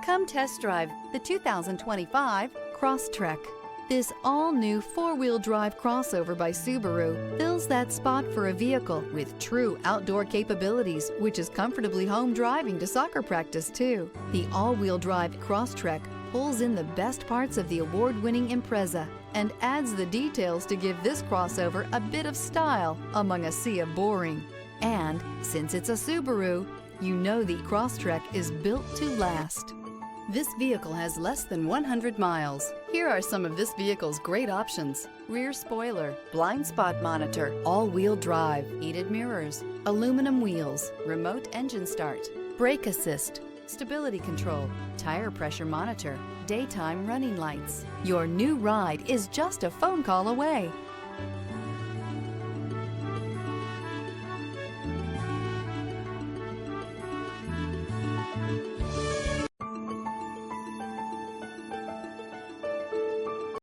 Come test drive the 2025 Crosstrek. This all-new four-wheel drive crossover by Subaru fills that spot for a vehicle with true outdoor capabilities, which is comfortably home driving to soccer practice too. The all-wheel drive Crosstrek pulls in the best parts of the award-winning Impreza and adds the details to give this crossover a bit of style among a sea of boring. And since it's a Subaru, you know the Crosstrek is built to last. This vehicle has less than 100 miles. Here are some of this vehicle's great options: rear spoiler, blind spot monitor, all-wheel drive, heated mirrors, aluminum wheels, remote engine start, brake assist, stability control, tire pressure monitor, daytime running lights. Your new ride is just a phone call away.